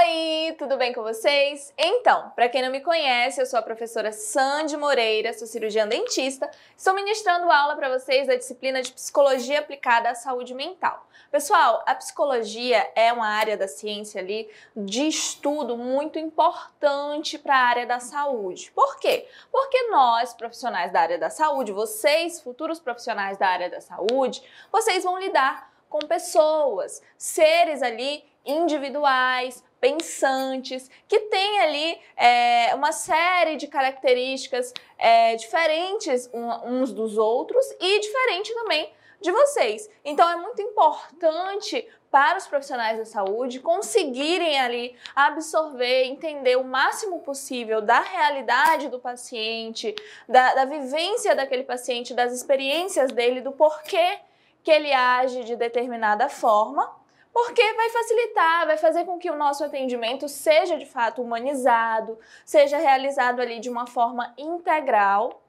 aí, tudo bem com vocês? Então, para quem não me conhece, eu sou a professora Sandy Moreira, sou cirurgiã dentista, estou ministrando aula para vocês da disciplina de Psicologia aplicada à saúde mental. Pessoal, a psicologia é uma área da ciência ali de estudo muito importante para a área da saúde. Por quê? Porque nós, profissionais da área da saúde, vocês, futuros profissionais da área da saúde, vocês vão lidar com pessoas, seres ali individuais, pensantes, que têm ali uma série de características diferentes uns dos outros e diferente também de vocês. Então é muito importante para os profissionais da saúde conseguirem ali absorver, entender o máximo possível da realidade do paciente, da vivência daquele paciente, das experiências dele, do porquê que ele age de determinada forma, porque vai facilitar, vai fazer com que o nosso atendimento seja de fato humanizado, seja realizado ali de uma forma integral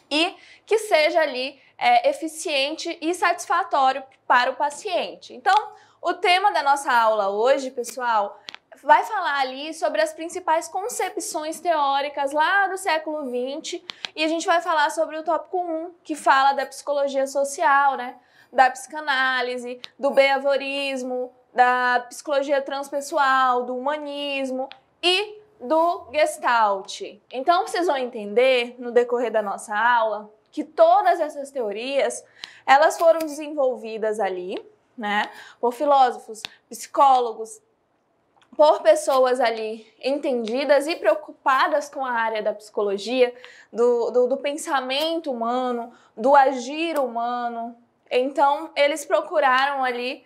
e que seja ali eficiente e satisfatório para o paciente. Então, o tema da nossa aula hoje, pessoal, vai falar ali sobre as principais concepções teóricas lá do século XX e a gente vai falar sobre o tópico 1, que fala da psicologia social, né? Da psicanálise, do behaviorismo, da psicologia transpessoal, do humanismo e do Gestalt. Então, vocês vão entender no decorrer da nossa aula que todas essas teorias, elas foram desenvolvidas ali, né, por filósofos, psicólogos, por pessoas ali entendidas e preocupadas com a área da psicologia, do pensamento humano, do agir humano. Então, eles procuraram ali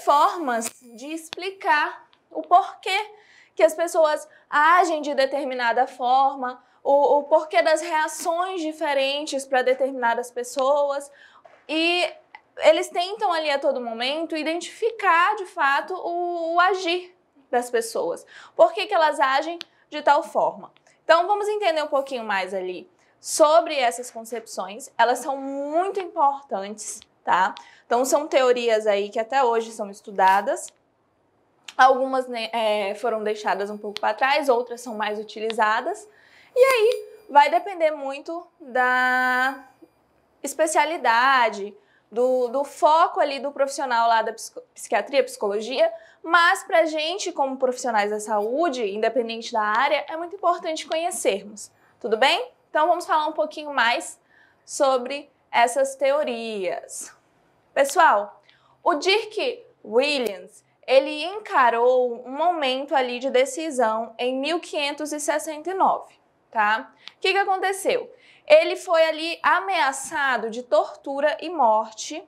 formas de explicar o porquê que as pessoas agem de determinada forma, o porquê das reações diferentes para determinadas pessoas, e eles tentam ali a todo momento identificar de fato o agir das pessoas, por que elas agem de tal forma. Então vamos entender um pouquinho mais ali sobre essas concepções, elas são muito importantes, tá? Então são teorias aí que até hoje são estudadas, algumas foram deixadas um pouco para trás, outras são mais utilizadas, e aí vai depender muito da especialidade, do foco ali do profissional lá da psiquiatria, psicologia, mas para a gente, como profissionais da saúde, independente da área, é muito importante conhecermos, tudo bem? Então vamos falar um pouquinho mais sobre essas teorias. Pessoal, o Dirk Williams, ele encarou um momento ali de decisão em 1569, tá? O que aconteceu? Ele foi ali ameaçado de tortura e morte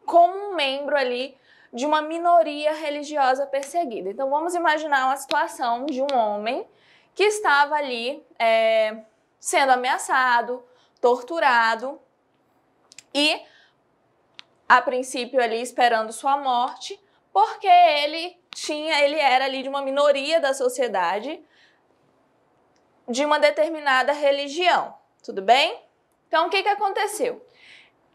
como um membro ali de uma minoria religiosa perseguida. Então vamos imaginar uma situação de um homem que estava ali sendo ameaçado, torturado e a princípio ali esperando sua morte, porque ele era ali de uma minoria da sociedade, de uma determinada religião. Tudo bem? Então, o que aconteceu?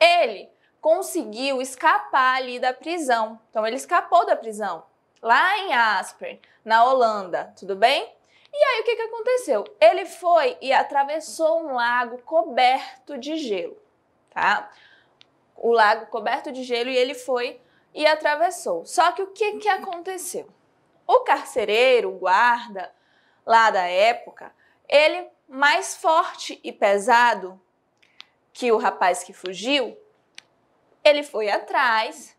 Ele conseguiu escapar ali da prisão. Então, ele escapou da prisão, lá em Asperen, na Holanda. Tudo bem? E aí, o que aconteceu? Ele foi e atravessou um lago coberto de gelo, tá? O lago coberto de gelo e ele foi e atravessou. Só que o que aconteceu? O carcereiro, o guarda lá da época, ele mais forte e pesado que o rapaz que fugiu, ele foi atrás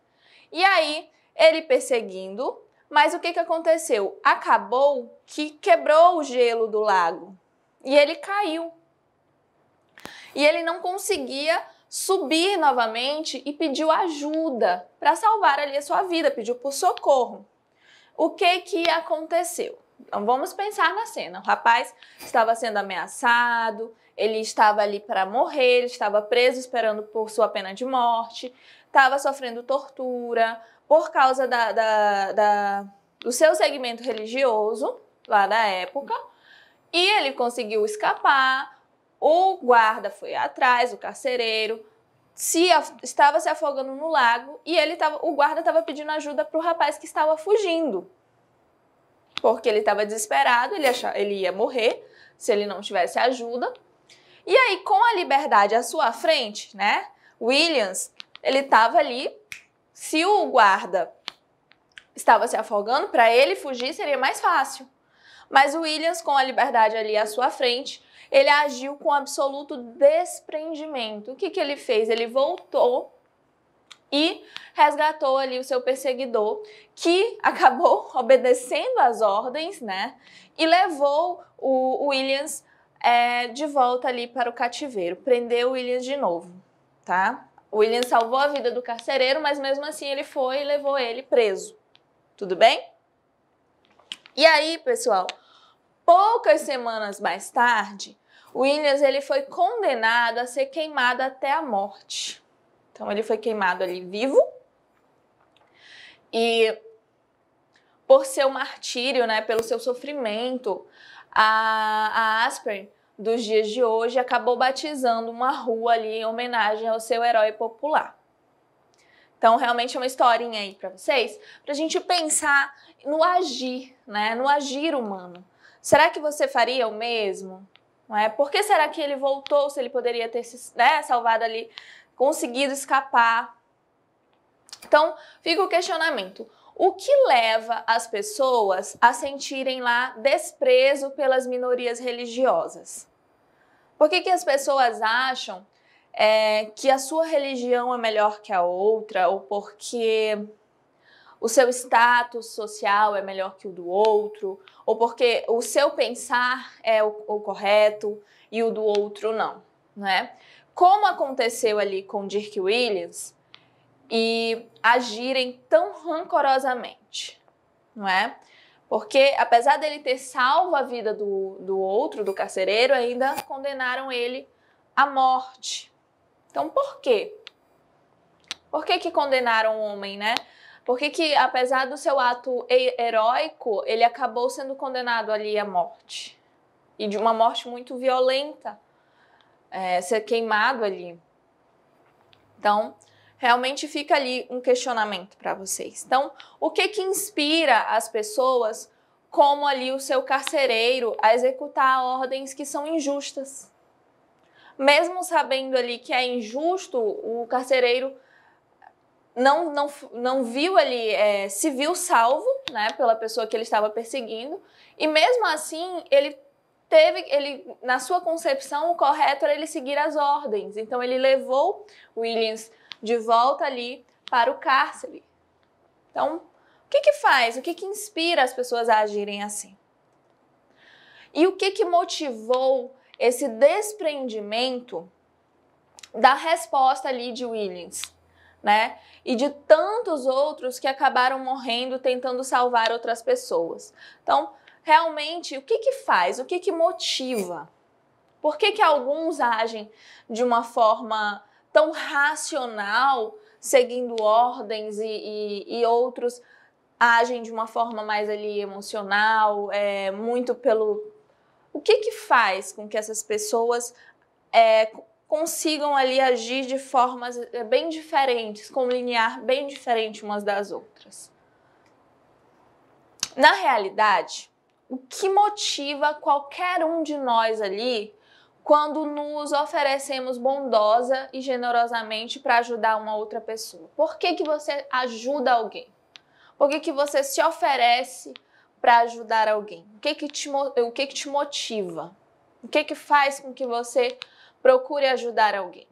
e aí ele perseguindo, mas o que aconteceu? Acabou que quebrou o gelo do lago e ele caiu. E ele não conseguia subir novamente e pediu ajuda para salvar ali a sua vida, pediu por socorro. O que aconteceu? Então vamos pensar na cena. O rapaz estava sendo ameaçado, ele estava ali para morrer, ele estava preso esperando por sua pena de morte, estava sofrendo tortura por causa do seu segmento religioso lá da época, e ele conseguiu escapar. O guarda foi atrás, o carcereiro, estava se afogando no lago e o guarda estava pedindo ajuda para o rapaz que estava fugindo. porque ele estava desesperado, ele ia morrer se ele não tivesse ajuda. E aí, com a liberdade à sua frente, né, Williams, ele estava ali, se o guarda estava se afogando, para ele fugir seria mais fácil. Mas o Williams, com a liberdade ali à sua frente, ele agiu com absoluto desprendimento. O que que ele fez? Ele voltou e resgatou ali o seu perseguidor, que acabou obedecendo às ordens, né? E levou o Williams de volta ali para o cativeiro, prendeu o Williams de novo, tá? O Williams salvou a vida do carcereiro, mas mesmo assim ele foi e levou ele preso. Tudo bem? E aí, pessoal, poucas semanas mais tarde, Williams ele foi condenado a ser queimado até a morte. Então ele foi queimado ali vivo e por seu martírio, né, pelo seu sofrimento, a Aspern dos dias de hoje acabou batizando uma rua ali em homenagem ao seu herói popular. Então, realmente é uma historinha aí para vocês, para a gente pensar no agir, né? No agir humano. Será que você faria o mesmo? Não é? Por que será que ele voltou, se ele poderia ter se salvado ali, conseguido escapar? Então, fica o questionamento. O que leva as pessoas a sentirem lá desprezo pelas minorias religiosas? Por que as pessoas acham que a sua religião é melhor que a outra, ou porque o seu status social é melhor que o do outro, ou porque o seu pensar é o correto e o do outro não, não é? Como aconteceu ali com Dirk Williams, e agirem tão rancorosamente, não é? Porque apesar dele ter salvo a vida do outro, do carcereiro, ainda condenaram ele à morte. Então, por quê? Por que condenaram o homem, né? Por que apesar do seu ato heróico, ele acabou sendo condenado ali à morte? E de uma morte muito violenta, ser queimado ali. Então, realmente fica ali um questionamento para vocês. Então, o que inspira as pessoas, como ali o seu carcereiro, a executar ordens que são injustas? Mesmo sabendo ali que é injusto, o carcereiro não viu ali, se viu salvo, né, pela pessoa que ele estava perseguindo, e mesmo assim ele na sua concepção, o correto era ele seguir as ordens. Então ele levou Williams de volta ali para o cárcere. Então, o que faz? O que inspira as pessoas a agirem assim? E o que motivou esse desprendimento da resposta ali de Williams, né? E de tantos outros que acabaram morrendo tentando salvar outras pessoas. Então, realmente, o que faz? O que motiva? Por que alguns agem de uma forma tão racional, seguindo ordens, e outros agem de uma forma mais ali emocional, muito pelo... O que faz com que essas pessoas consigam ali agir de formas bem diferentes, com um linear bem diferente umas das outras? Na realidade, o que motiva qualquer um de nós ali quando nos oferecemos bondosa e generosamente para ajudar uma outra pessoa? Por que você ajuda alguém? Por que você se oferece para ajudar alguém? O que te motiva? O que faz com que você procure ajudar alguém?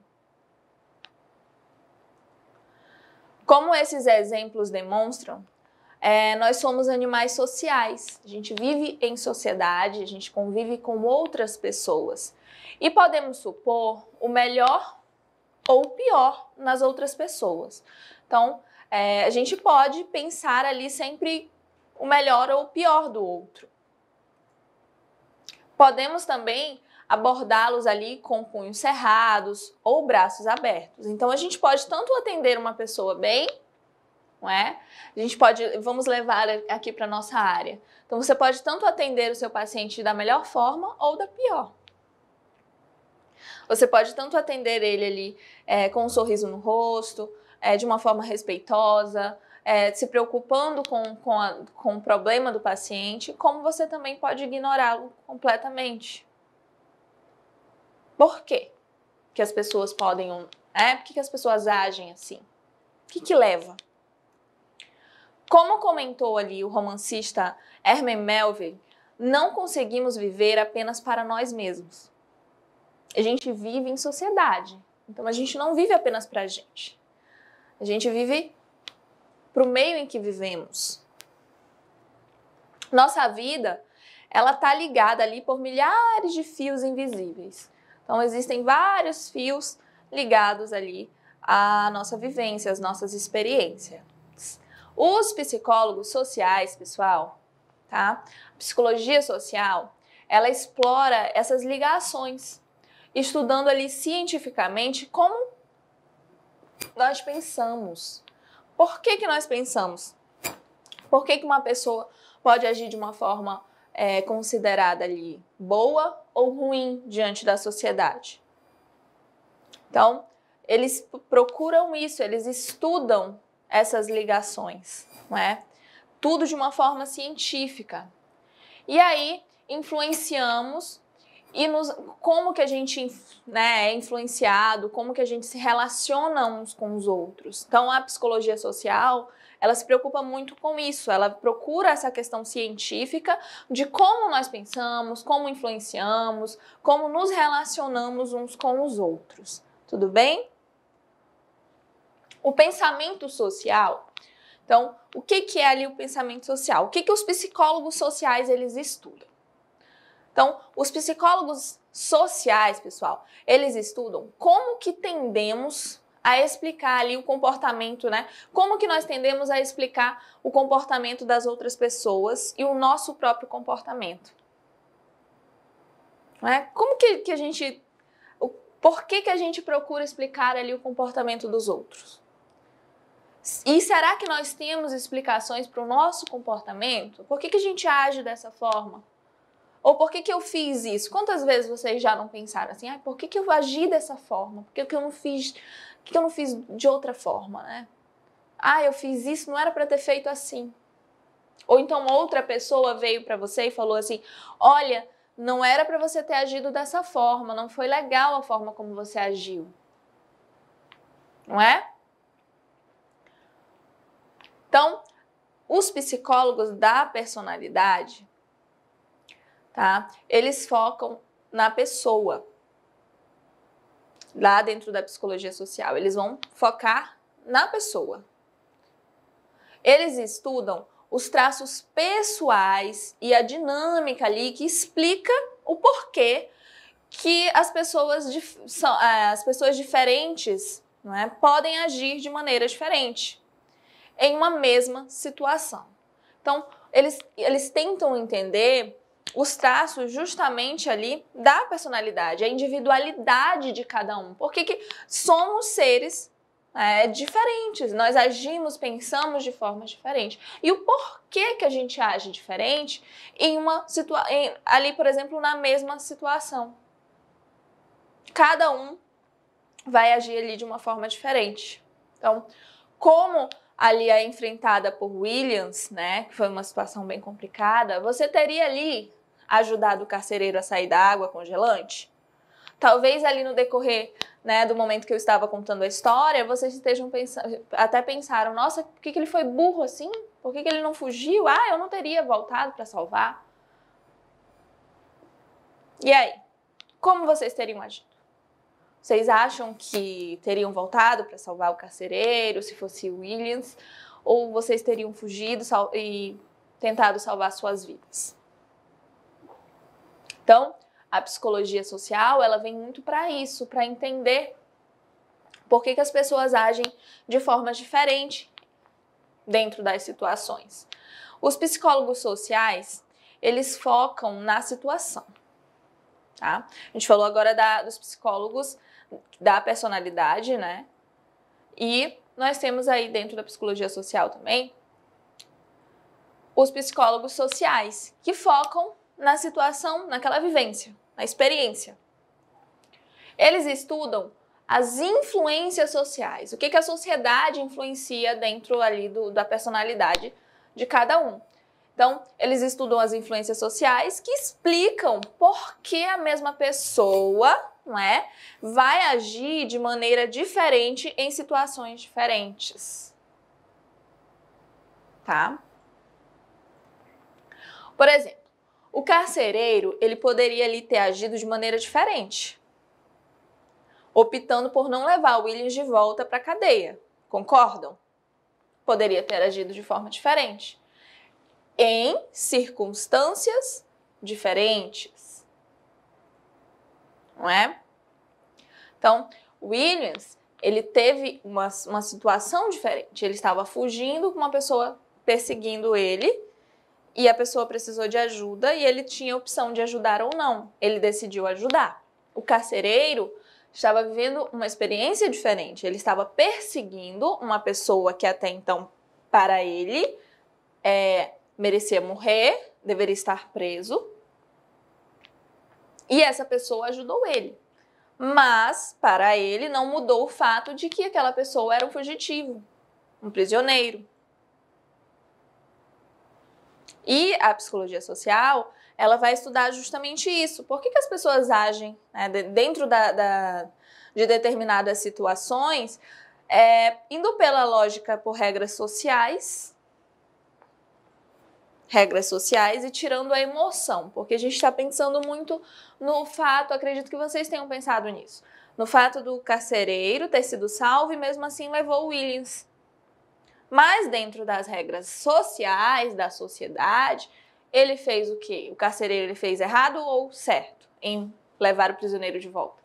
Como esses exemplos demonstram, nós somos animais sociais. A gente vive em sociedade, a gente convive com outras pessoas. E podemos supor o melhor ou o pior nas outras pessoas. Então, a gente pode pensar ali sempre o melhor ou o pior do outro. Podemos também abordá-los ali com punhos cerrados ou braços abertos. Então, a gente pode tanto atender uma pessoa bem, não é? A gente pode, vamos levar aqui para a nossa área. Então, você pode tanto atender o seu paciente da melhor forma ou da pior. Você pode tanto atender ele ali com um sorriso no rosto, de uma forma respeitosa, se preocupando com o problema do paciente, como você também pode ignorá-lo completamente. Por quê que as pessoas podem... Por que as pessoas agem assim? O que leva? Como comentou ali o romancista Herman Melville, não conseguimos viver apenas para nós mesmos. A gente vive em sociedade, então a gente não vive apenas para a gente. A gente vive para o meio em que vivemos. Nossa vida, ela está ligada ali por milhares de fios invisíveis. Então existem vários fios ligados ali à nossa vivência, às nossas experiências. Os psicólogos sociais, pessoal, tá? A psicologia social, ela explora essas ligações, estudando ali cientificamente como nós pensamos. Por que nós pensamos? Por que uma pessoa pode agir de uma forma considerada ali boa ou ruim diante da sociedade? Então, eles procuram isso, eles estudam essas ligações, não é? Tudo de uma forma científica. E aí, influenciamos como que a gente é influenciado, como que a gente se relaciona uns com os outros. Então, a psicologia social, ela se preocupa muito com isso, ela procura essa questão científica de como nós pensamos, como influenciamos, como nos relacionamos uns com os outros. Tudo bem? O pensamento social. Então, o que é ali o pensamento social? O que os psicólogos sociais eles estudam? Então, os psicólogos sociais, pessoal, eles estudam como que tendemos a explicar ali o comportamento, né? Como que nós tendemos a explicar o comportamento das outras pessoas e o nosso próprio comportamento. Né? Como que a gente... Por que a gente procura explicar ali o comportamento dos outros? E será que nós temos explicações para o nosso comportamento? Por que a gente age dessa forma? Ou por que eu fiz isso? Quantas vezes vocês já não pensaram assim, por que eu agi dessa forma? Por que eu não fiz de outra forma, né? Eu fiz isso, não era para ter feito assim. Ou então outra pessoa veio para você e falou assim, olha, não era para você ter agido dessa forma, não foi legal a forma como você agiu. Não é? Então, os psicólogos da personalidade, tá? Eles focam na pessoa. Lá dentro da psicologia social, eles vão focar na pessoa. Eles estudam os traços pessoais e a dinâmica ali que explica o porquê que as pessoas diferentes, não é, podem agir de maneira diferente em uma mesma situação. Então, eles tentam entender os traços justamente ali da personalidade, a individualidade de cada um. Porque somos seres diferentes, nós agimos, pensamos de forma diferente. E o porquê que a gente age diferente ali, por exemplo, na mesma situação. Cada um vai agir ali de uma forma diferente. Então, como ali é enfrentada por Williams, né, que foi uma situação bem complicada, você teria ali ajudado o carcereiro a sair da água congelante? Talvez ali no decorrer, né, do momento que eu estava contando a história, vocês até pensaram, nossa, por que ele foi burro assim? Por que ele não fugiu? Eu não teria voltado para salvar. E aí? Como vocês teriam agido? Vocês acham que teriam voltado para salvar o carcereiro, se fosse Williams? Ou vocês teriam fugido e tentado salvar suas vidas? Então, a psicologia social, ela vem muito para isso, para entender por que as pessoas agem de forma diferente dentro das situações. Os psicólogos sociais, eles focam na situação. Tá? A gente falou agora dos psicólogos da personalidade, né? E nós temos aí dentro da psicologia social também os psicólogos sociais, que focam na situação, naquela vivência, na experiência. Eles estudam as influências sociais. O que a sociedade influencia dentro ali da personalidade de cada um. Então, eles estudam as influências sociais que explicam por que a mesma pessoa, não é, vai agir de maneira diferente em situações diferentes. Tá? Por exemplo, o carcereiro, ele poderia ali ter agido de maneira diferente, optando por não levar o Williams de volta para a cadeia. Concordam? Poderia ter agido de forma diferente, em circunstâncias diferentes. Não é? Então, Williams, ele teve uma situação diferente. Ele estava fugindo com uma pessoa perseguindo ele, e a pessoa precisou de ajuda e ele tinha a opção de ajudar ou não. Ele decidiu ajudar. O carcereiro estava vivendo uma experiência diferente. Ele estava perseguindo uma pessoa que até então, para ele, merecia morrer, deveria estar preso. E essa pessoa ajudou ele. Mas, para ele, não mudou o fato de que aquela pessoa era um fugitivo, um prisioneiro. E a psicologia social, ela vai estudar justamente isso. Por que as pessoas agem, né, dentro de determinadas situações, indo pela lógica por regras sociais e tirando a emoção. Porque a gente está pensando muito no fato, acredito que vocês tenham pensado nisso, no fato do carcereiro ter sido salvo e mesmo assim levou o Williams. Mas dentro das regras sociais, da sociedade, ele fez o quê? O carcereiro ele fez errado ou certo em levar o prisioneiro de volta?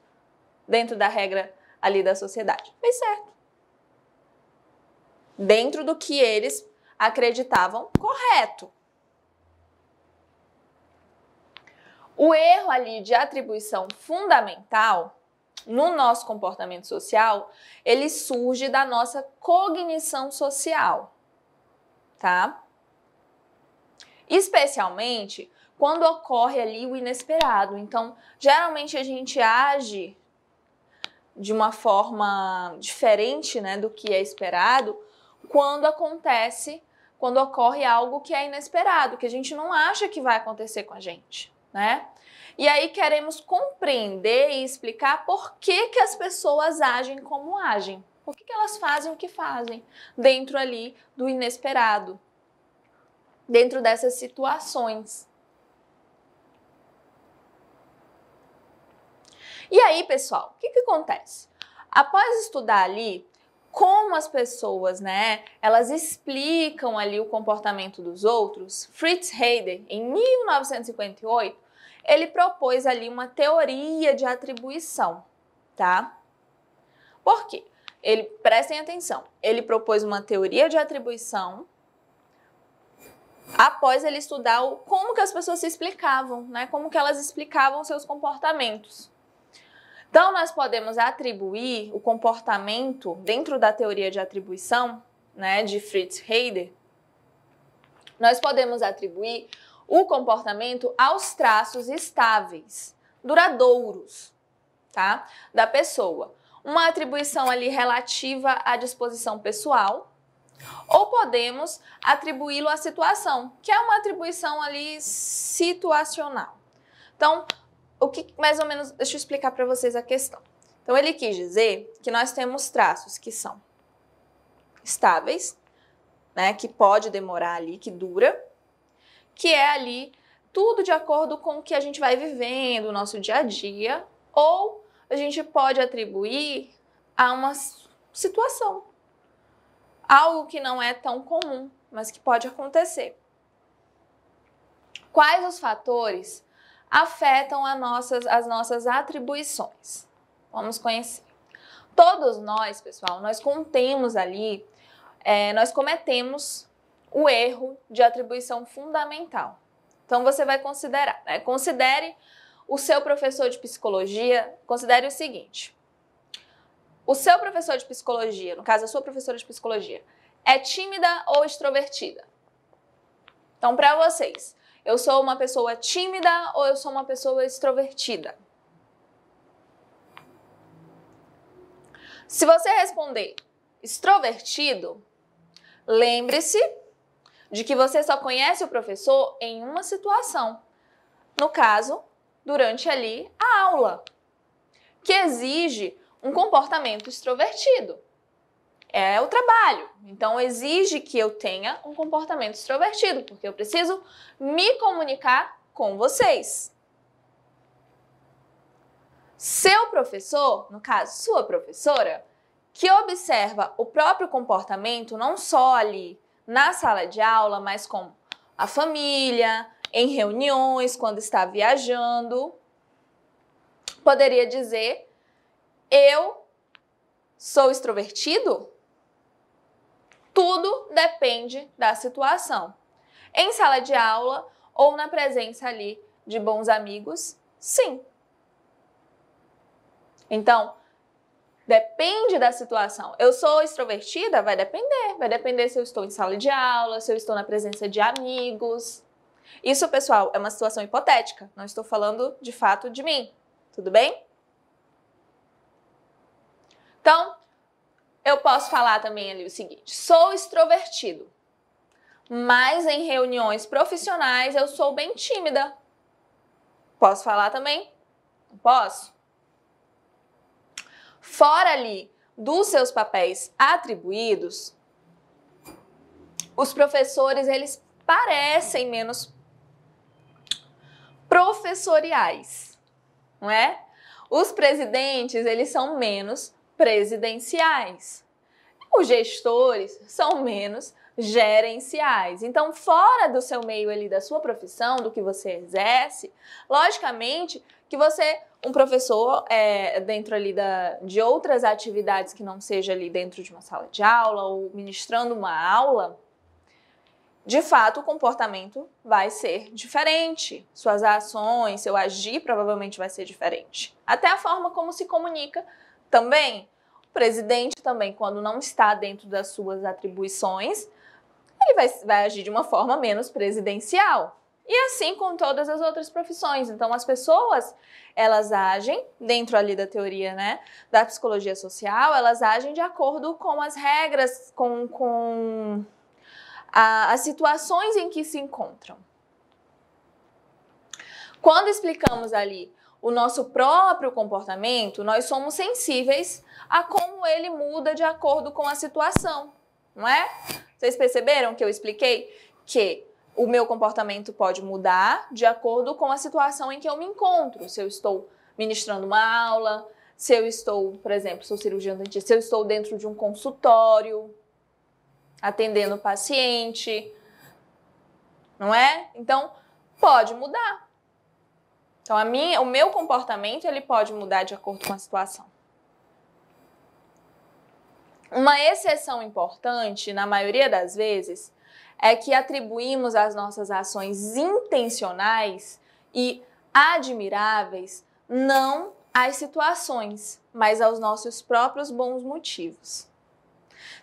Dentro da regra ali da sociedade. Fez certo. Dentro do que eles acreditavam correto. O erro ali de atribuição fundamental no nosso comportamento social, ele surge da nossa cognição social, tá? Especialmente quando ocorre ali o inesperado. Então, geralmente a gente age de uma forma diferente, né, do que é esperado quando ocorre algo que é inesperado, que a gente não acha que vai acontecer com a gente, né? E aí queremos compreender e explicar por que as pessoas agem como agem. Por que elas fazem o que fazem dentro ali do inesperado. Dentro dessas situações. E aí, pessoal, o que acontece? Após estudar ali como as pessoas, né, elas explicam ali o comportamento dos outros, Fritz Heider, em 1958, ele propôs ali uma teoria de atribuição, tá? Por quê? Prestem atenção, ele propôs uma teoria de atribuição após ele estudar como que as pessoas se explicavam, né? Como que elas explicavam seus comportamentos. Então, nós podemos atribuir o comportamento dentro da teoria de atribuição, né, de Fritz Heider, nós podemos atribuir o comportamento aos traços estáveis, duradouros, tá, da pessoa. Uma atribuição ali relativa à disposição pessoal, ou podemos atribuí-lo à situação, que é uma atribuição ali situacional. Então, mais ou menos, deixa eu explicar para vocês a questão. Então, ele quis dizer que nós temos traços que são estáveis, né, que pode demorar ali, que dura, que é ali tudo de acordo com o que a gente vai vivendo, o nosso dia a dia, ou a gente pode atribuir a uma situação, algo que não é tão comum, mas que pode acontecer. Quais os fatores afetam as nossas atribuições? Vamos conhecer. Todos nós, pessoal, nós cometemos o erro de atribuição fundamental. Então, você vai considerar, né? Considere o seu professor de psicologia, considere o seguinte. O seu professor de psicologia, no caso, a sua professora de psicologia, é tímida ou extrovertida? Então, para vocês, eu sou uma pessoa tímida ou eu sou uma pessoa extrovertida? Se você responder extrovertido, lembre-se de que você só conhece o professor em uma situação. No caso, durante ali a aula, que exige um comportamento extrovertido. É o trabalho, então exige que eu tenha um comportamento extrovertido, porque eu preciso me comunicar com vocês. Seu professor, no caso sua professora, que observa o próprio comportamento não só ali na sala de aula, mas com a família, em reuniões, quando está viajando, poderia dizer: eu sou extrovertido? Tudo depende da situação. Em sala de aula ou na presença ali de bons amigos, sim. Então, depende da situação. Eu sou extrovertida? Vai depender se eu estou em sala de aula, se eu estou na presença de amigos. Isso, pessoal, é uma situação hipotética. Não estou falando de fato de mim. Tudo bem? Então, eu posso falar também ali o seguinte: sou extrovertido, mas em reuniões profissionais eu sou bem tímida. Posso falar também? Não posso? Fora ali dos seus papéis atribuídos, os professores, eles parecem menos professoriais, não é? Os presidentes, eles são menos presidenciais. Os gestores são menos gerenciais. Então, fora do seu meio ali, da sua profissão, do que você exerce, logicamente que você, um professor, dentro ali de outras atividades que não seja ali dentro de uma sala de aula ou ministrando uma aula, de fato o comportamento vai ser diferente. Suas ações, seu agir provavelmente vai ser diferente. Até a forma como se comunica também. O presidente também, quando não está dentro das suas atribuições, ele vai agir de uma forma menos presidencial. E assim com todas as outras profissões. Então, as pessoas, elas agem, dentro ali da teoria, né, da psicologia social, elas agem de acordo com as regras, com as situações em que se encontram. Quando explicamos ali o nosso próprio comportamento, nós somos sensíveis a como ele muda de acordo com a situação, não é? Vocês perceberam que eu expliquei que o meu comportamento pode mudar de acordo com a situação em que eu me encontro. Se eu estou ministrando uma aula, se eu estou, por exemplo, sou cirurgiã dentista, se eu estou dentro de um consultório, atendendo o paciente, não é? Então, pode mudar. Então, o meu comportamento, ele pode mudar de acordo com a situação. Uma exceção importante, na maioria das vezes, é que atribuímos as nossas ações intencionais e admiráveis não às situações, mas aos nossos próprios bons motivos.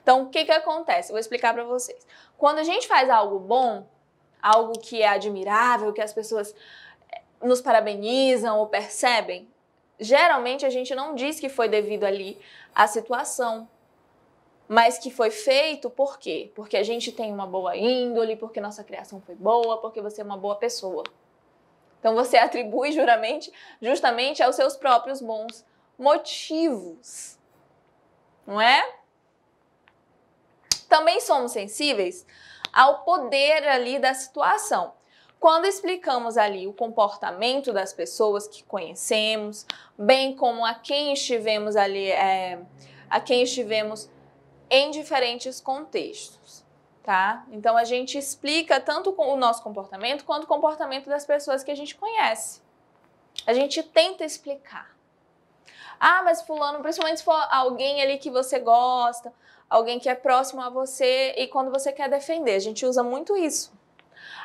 Então, o que acontece? Eu vou explicar para vocês. Quando a gente faz algo bom, algo que é admirável, que as pessoas nos parabenizam ou percebem, geralmente a gente não diz que foi devido ali à situação, mas que foi feito por quê? Porque a gente tem uma boa índole, porque nossa criação foi boa, porque você é uma boa pessoa. Então você atribui justamente aos seus próprios bons motivos, não é? Também somos sensíveis ao poder ali da situação. Quando explicamos ali o comportamento das pessoas que conhecemos, bem como a quem estivemos ali, em diferentes contextos, tá? Então a gente explica tanto o nosso comportamento quanto o comportamento das pessoas que a gente conhece. A gente tenta explicar. Ah, mas fulano, principalmente se for alguém ali que você gosta, alguém que é próximo a você e quando você quer defender, a gente usa muito isso.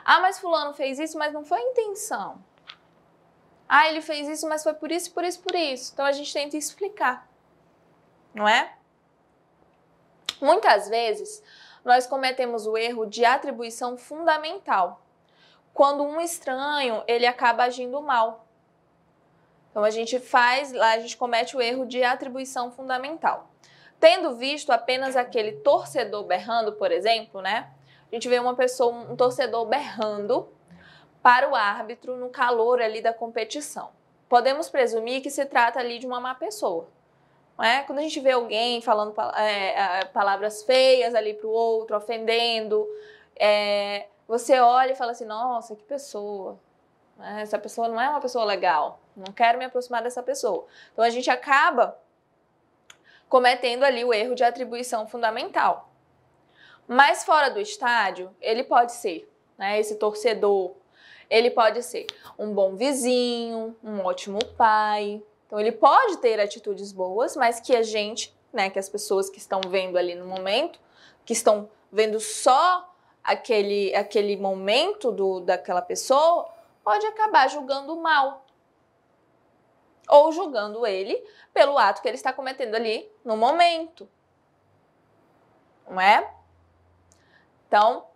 Ah, mas fulano fez isso, mas não foi a intenção. Ah, ele fez isso, mas foi por isso, por isso, por isso. Então a gente tenta explicar, não é? Muitas vezes, nós cometemos o erro de atribuição fundamental, quando um estranho, ele acaba agindo mal. Então a gente faz, lá a gente comete o erro de atribuição fundamental. Tendo visto apenas aquele torcedor berrando, por exemplo, né? A gente vê uma pessoa, um torcedor berrando para o árbitro no calor ali da competição. Podemos presumir que se trata ali de uma má pessoa. Não é? Quando a gente vê alguém falando palavras feias ali para o outro, ofendendo, você olha e fala assim, nossa, que pessoa. Essa pessoa não é uma pessoa legal. Não quero me aproximar dessa pessoa. Então a gente acaba cometendo ali o erro de atribuição fundamental. Mas fora do estádio, ele pode ser, né, esse torcedor, ele pode ser um bom vizinho, um ótimo pai. Então ele pode ter atitudes boas, mas que a gente, né, que as pessoas que estão vendo ali no momento, que estão vendo só aquele momento daquela pessoa, pode acabar julgando mal. Ou julgando ele pelo ato que ele está cometendo ali no momento. Não é? Então,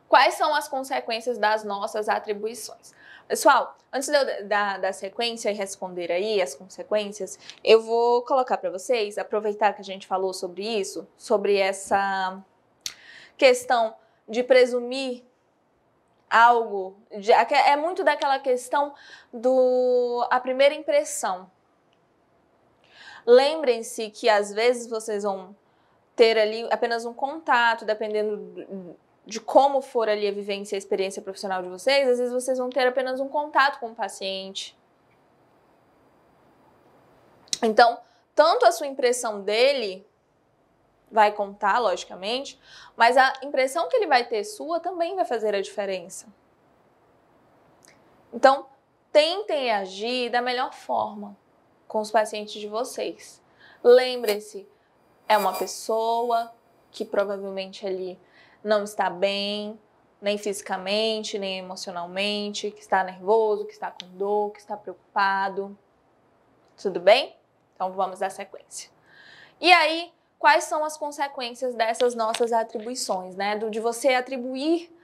quais são as consequências das nossas atribuições? Pessoal, antes de eu dar da sequência e responder aí as consequências, eu vou colocar para vocês, aproveitar que a gente falou sobre isso, sobre essa questão de presumir algo, é muito daquela questão a primeira impressão. Lembrem-se que às vezes vocês vão ter ali apenas um contato, dependendo de como for ali a vivência e a experiência profissional de vocês, às vezes vocês vão ter apenas um contato com o paciente. Então, tanto a sua impressão dele vai contar, logicamente, mas a impressão que ele vai ter sua também vai fazer a diferença. Então, tentem agir da melhor forma com os pacientes de vocês. Lembrem-se, é uma pessoa que provavelmente ali não está bem, nem fisicamente, nem emocionalmente, que está nervoso, que está com dor, que está preocupado. Tudo bem? Então vamos dar sequência. E aí, quais são as consequências dessas nossas atribuições, né? De você atribuir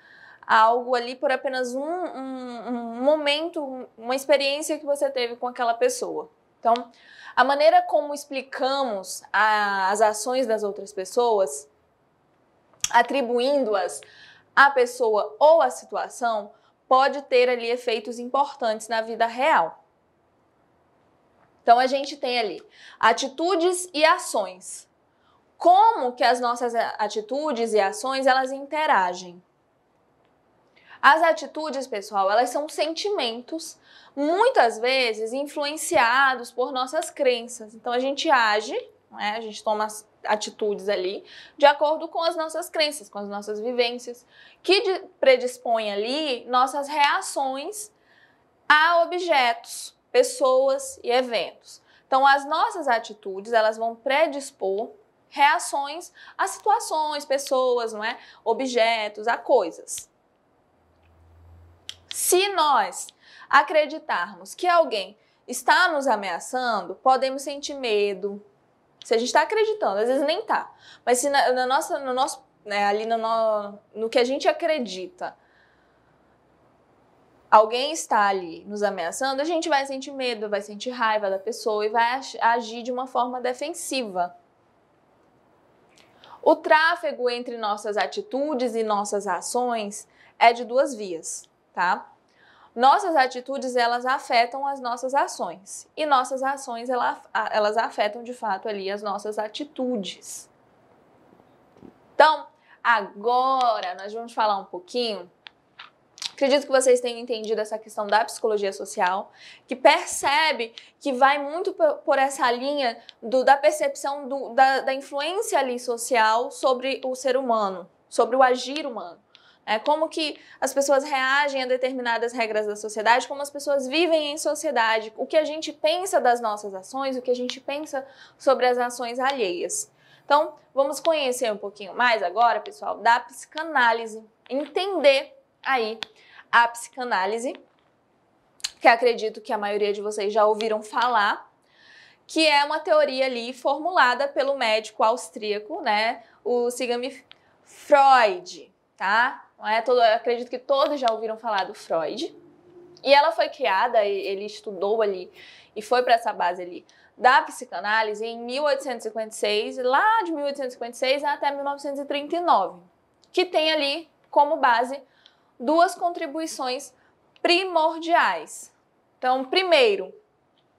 algo ali por apenas um momento, uma experiência que você teve com aquela pessoa. Então, a maneira como explicamos as ações das outras pessoas, atribuindo-as à pessoa ou à situação, pode ter ali efeitos importantes na vida real. Então, a gente tem ali atitudes e ações. Como que as nossas atitudes e ações, elas interagem? As atitudes, pessoal, elas são sentimentos, muitas vezes influenciados por nossas crenças. Então, a gente age, né? A gente toma atitudes ali de acordo com as nossas crenças, com as nossas vivências, que predispõem ali nossas reações a objetos, pessoas e eventos. Então, as nossas atitudes, elas vão predispor reações a situações, pessoas, não é? Objetos, a coisas. Se nós acreditarmos que alguém está nos ameaçando, podemos sentir medo. Se a gente está acreditando, às vezes nem está. Mas se ali no que a gente acredita, alguém está ali nos ameaçando, a gente vai sentir medo, vai sentir raiva da pessoa e vai agir de uma forma defensiva. O tráfego entre nossas atitudes e nossas ações é de duas vias, tá? Nossas atitudes, elas afetam as nossas ações. E nossas ações, elas afetam, de fato, ali as nossas atitudes. Então, agora nós vamos falar um pouquinho. Acredito que vocês tenham entendido essa questão da psicologia social, que percebe que vai muito por essa linha da percepção da influência ali social sobre o ser humano, sobre o agir humano. Como que as pessoas reagem a determinadas regras da sociedade, como as pessoas vivem em sociedade, o que a gente pensa das nossas ações, o que a gente pensa sobre as ações alheias. Então, vamos conhecer um pouquinho mais agora, pessoal, da psicanálise, entender aí a psicanálise, que acredito que a maioria de vocês já ouviram falar, que é uma teoria ali formulada pelo médico austríaco, né, o Sigmund Freud, tá? Eu acredito que todos já ouviram falar do Freud. E ela foi criada, ele estudou ali e foi para essa base ali da psicanálise em 1856, lá de 1856 até 1939, que tem ali como base duas contribuições primordiais. Então, primeiro,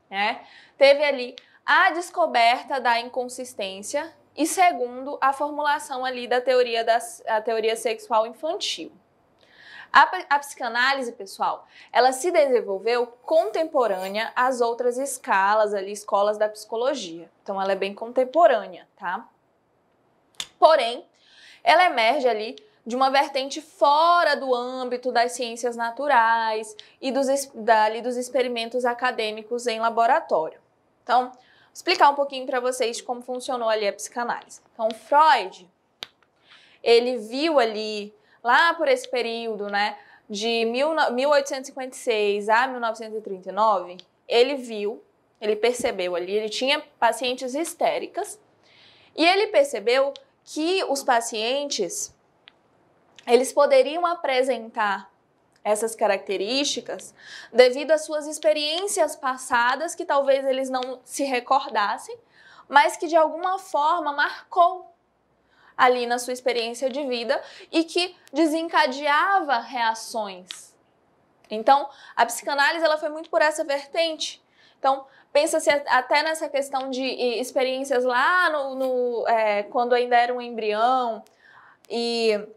né, teve ali a descoberta da inconsistência e segundo, a formulação ali da teoria sexual infantil. A psicanálise, pessoal, ela se desenvolveu contemporânea às outras escalas ali, escolas da psicologia. Então, ela é bem contemporânea, tá? Porém, ela emerge ali de uma vertente fora do âmbito das ciências naturais e dos experimentos acadêmicos em laboratório. Então, vou explicar um pouquinho para vocês como funcionou ali a psicanálise. Então, Freud, ele viu ali, lá por esse período, né, de 1856 a 1939, ele percebeu ali, ele tinha pacientes histéricas, e ele percebeu que os pacientes, eles poderiam apresentar essas características devido às suas experiências passadas, que talvez eles não se recordassem, mas que de alguma forma marcou ali na sua experiência de vida e que desencadeava reações. Então, a psicanálise ela foi muito por essa vertente. Então, pensa-se até nessa questão de experiências lá quando ainda era um embrião e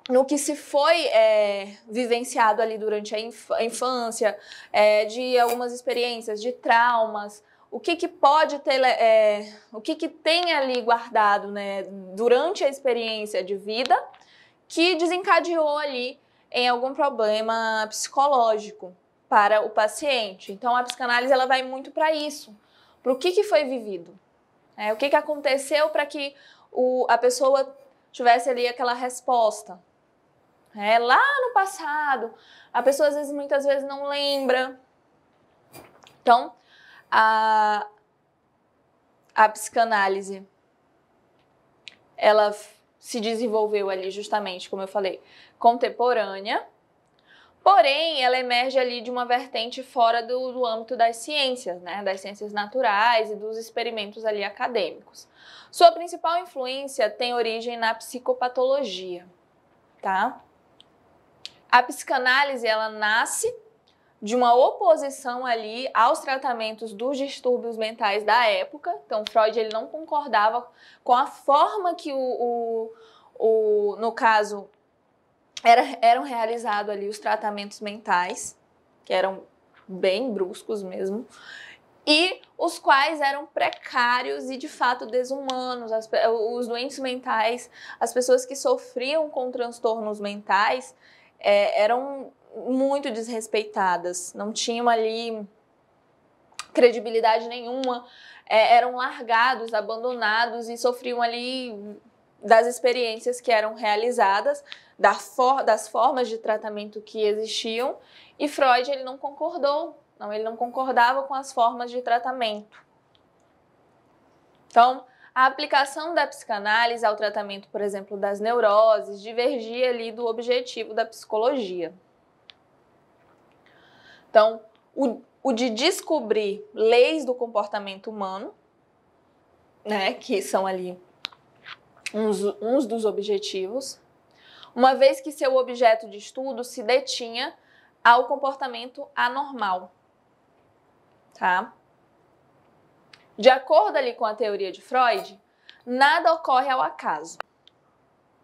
no que se foi vivenciado ali durante a infância, de algumas experiências, de traumas, o que pode ter, o que tem ali guardado, né, durante a experiência de vida que desencadeou ali em algum problema psicológico para o paciente. Então, a psicanálise ela vai muito para isso, para o que foi vivido, o que aconteceu para que a pessoa tivesse ali aquela resposta. Lá no passado, a pessoa muitas vezes não lembra. Então, a psicanálise, ela se desenvolveu ali justamente, como eu falei, contemporânea, porém, ela emerge ali de uma vertente fora do âmbito das ciências, né? Das ciências naturais e dos experimentos ali acadêmicos. Sua principal influência tem origem na psicopatologia, tá? A psicanálise, ela nasce de uma oposição ali aos tratamentos dos distúrbios mentais da época. Então, Freud ele não concordava com a forma que no caso, eram realizados ali os tratamentos mentais, que eram bem bruscos mesmo, e os quais eram precários e, de fato, desumanos. Os doentes mentais, as pessoas que sofriam com transtornos mentais, eram muito desrespeitadas, não tinham ali credibilidade nenhuma, eram largados, abandonados e sofriam ali das experiências que eram realizadas, das formas de tratamento que existiam, e Freud ele não concordou, ele não concordava com as formas de tratamento. Então, a aplicação da psicanálise ao tratamento, por exemplo, das neuroses, divergia ali do objetivo da psicologia. Então, o de descobrir leis do comportamento humano, né, que são ali uns dos objetivos, uma vez que seu objeto de estudo se detinha ao comportamento anormal, tá? De acordo ali com a teoria de Freud, nada ocorre ao acaso.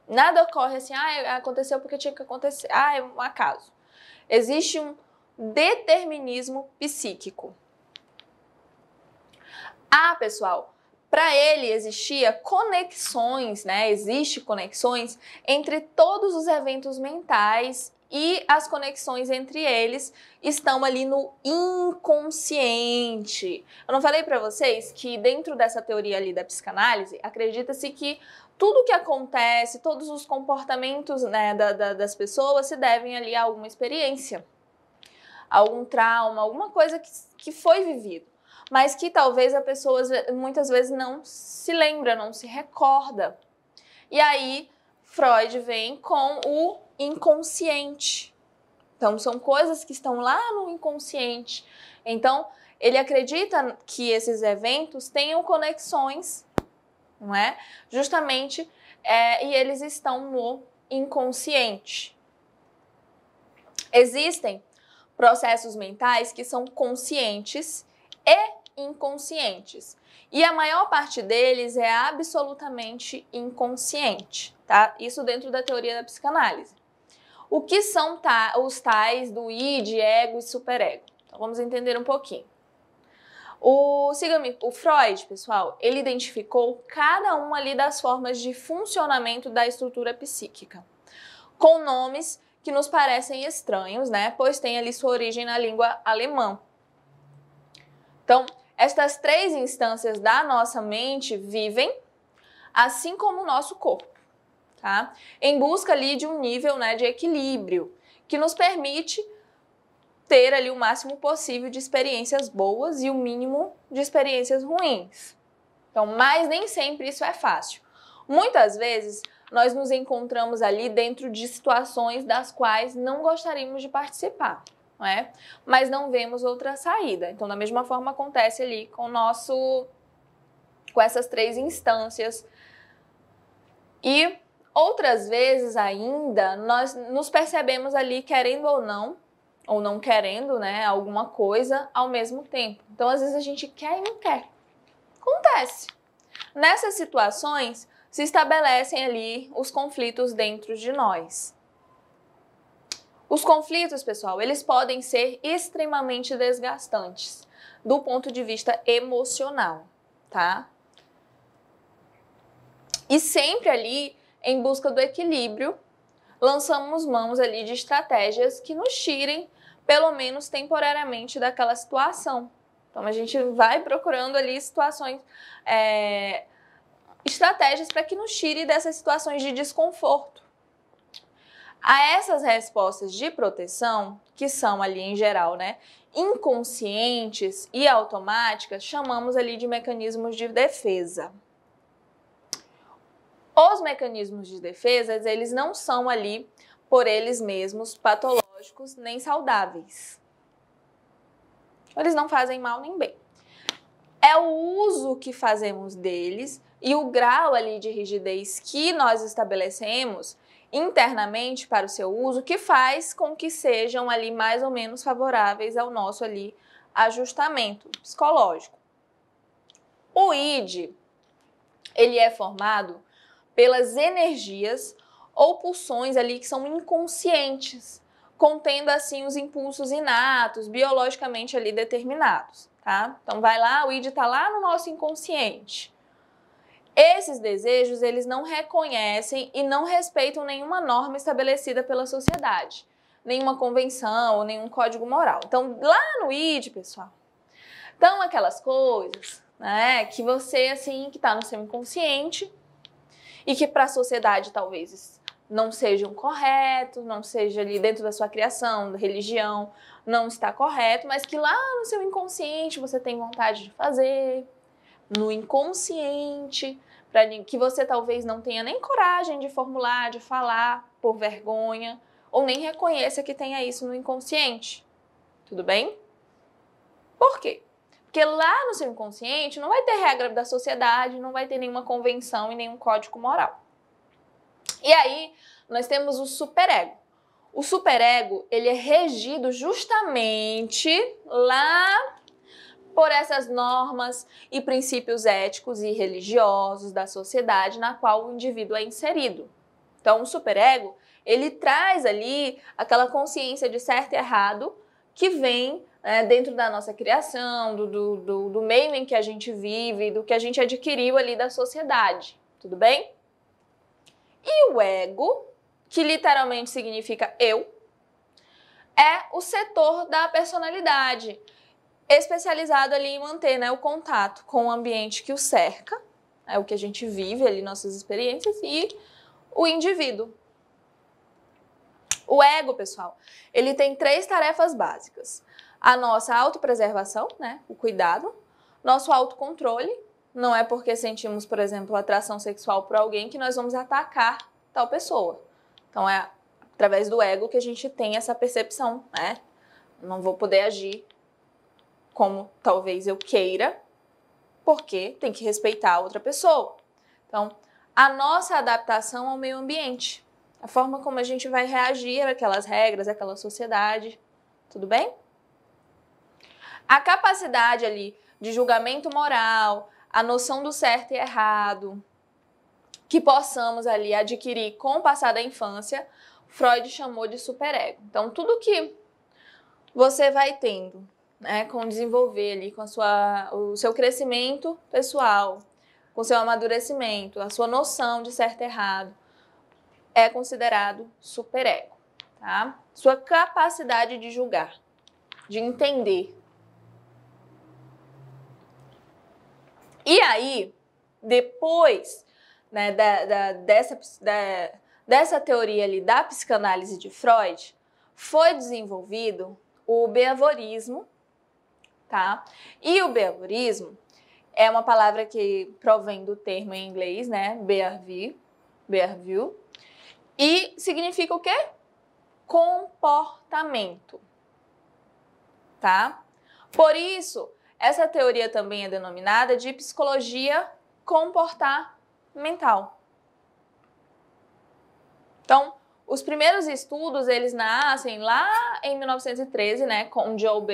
Nada ocorre assim, aconteceu porque tinha que acontecer, é um acaso. Existe um determinismo psíquico. Pessoal, para ele existia conexões, né? Existem conexões entre todos os eventos mentais e as conexões entre eles estão ali no inconsciente. Eu não falei para vocês que dentro dessa teoria ali da psicanálise, acredita-se que tudo que acontece, todos os comportamentos, né, das pessoas se devem ali a alguma experiência, algum trauma, alguma coisa que foi vivido, mas que talvez a pessoa muitas vezes não se lembra, não se recorda. E aí Freud vem com o inconsciente, Então, são coisas que estão lá no inconsciente. Então, ele acredita que esses eventos tenham conexões, não é? Justamente, e eles estão no inconsciente. Existem processos mentais que são conscientes e inconscientes. E a maior parte deles é absolutamente inconsciente, tá? Isso dentro da teoria da psicanálise. O que são os tais do id, ego e superego? Então vamos entender um pouquinho. O Freud, pessoal, ele identificou cada uma ali das formas de funcionamento da estrutura psíquica, com nomes que nos parecem estranhos, né? Pois tem ali sua origem na língua alemã. Então, estas três instâncias da nossa mente vivem, assim como o nosso corpo, tá? Em busca ali de um nível, né, de equilíbrio, que nos permite ter ali o máximo possível de experiências boas e o mínimo de experiências ruins. Então, mas nem sempre isso é fácil. Muitas vezes, nós nos encontramos ali dentro de situações das quais não gostaríamos de participar, não é? Mas não vemos outra saída. Então, da mesma forma, acontece ali com essas três instâncias. E outras vezes ainda, nós nos percebemos ali querendo ou não querendo, né, alguma coisa ao mesmo tempo. Então, às vezes a gente quer e não quer. Acontece. Nessas situações, se estabelecem ali os conflitos dentro de nós. Os conflitos, pessoal, eles podem ser extremamente desgastantes do ponto de vista emocional, tá? E sempre ali, em busca do equilíbrio, lançamos mãos ali de estratégias que nos tirem, pelo menos temporariamente, daquela situação. Então, a gente vai procurando ali situações, estratégias para que nos tire dessas situações de desconforto. A essas respostas de proteção, que são ali em geral, né, inconscientes e automáticas, chamamos ali de mecanismos de defesa. Os mecanismos de defesa, eles não são ali, por eles mesmos, patológicos nem saudáveis. Eles não fazem mal nem bem. É o uso que fazemos deles e o grau ali de rigidez que nós estabelecemos internamente para o seu uso que faz com que sejam ali mais ou menos favoráveis ao nosso ali ajustamento psicológico. O id, ele é formado pelas energias ou pulsões ali que são inconscientes, contendo assim os impulsos inatos, biologicamente ali determinados, tá? Então vai lá, o id está lá no nosso inconsciente. Esses desejos, eles não reconhecem e não respeitam nenhuma norma estabelecida pela sociedade, nenhuma convenção ou nenhum código moral. Então, lá no id, pessoal, estão aquelas coisas, né, que você, assim, que está no seu inconsciente e que para a sociedade talvez não sejam corretos, não seja ali dentro da sua criação, da religião, não está correto, mas que lá no seu inconsciente você tem vontade de fazer, no inconsciente, que você talvez não tenha nem coragem de formular, de falar, por vergonha, ou nem reconheça que tenha isso no inconsciente. Tudo bem? Por quê? Porque lá no seu inconsciente não vai ter regra da sociedade, não vai ter nenhuma convenção e nenhum código moral. E aí, nós temos o superego. O superego, ele é regido justamente lá por essas normas e princípios éticos e religiosos da sociedade na qual o indivíduo é inserido. Então, o superego, ele traz ali aquela consciência de certo e errado que vem dentro da nossa criação, do meio em que a gente vive, do que a gente adquiriu ali da sociedade. Tudo bem? E o ego, que literalmente significa eu, é o setor da personalidade, especializado ali em manter, né, o contato com o ambiente que o cerca, é o que a gente vive ali, nossas experiências, e o indivíduo. O ego, pessoal, ele tem 3 tarefas básicas. A nossa autopreservação, né, o cuidado, nosso autocontrole, não é porque sentimos, por exemplo, atração sexual por alguém que nós vamos atacar tal pessoa. Então, através do ego que a gente tem essa percepção, né? Não vou poder agir como talvez eu queira, porque tem que respeitar a outra pessoa. Então, a nossa adaptação ao meio ambiente, a forma como a gente vai reagir àquelas regras, àquela sociedade, tudo bem? A capacidade ali de julgamento moral, a noção do certo e errado, que possamos ali adquirir com o passar da infância, Freud chamou de superego. Então, tudo que você vai tendo, né, com desenvolver ali, com o seu crescimento pessoal, com o seu amadurecimento, a sua noção de certo e errado, é considerado superego, tá? Sua capacidade de julgar, de entender. E aí, depois, né, dessa teoria ali da psicanálise de Freud, foi desenvolvido o behaviorismo, tá? E o behaviorismo é uma palavra que provém do termo em inglês, né? Behavior, e significa o quê? Comportamento, tá? Por isso, essa teoria também é denominada de psicologia comportamental. Então, os primeiros estudos, eles nascem lá em 1913, né, com John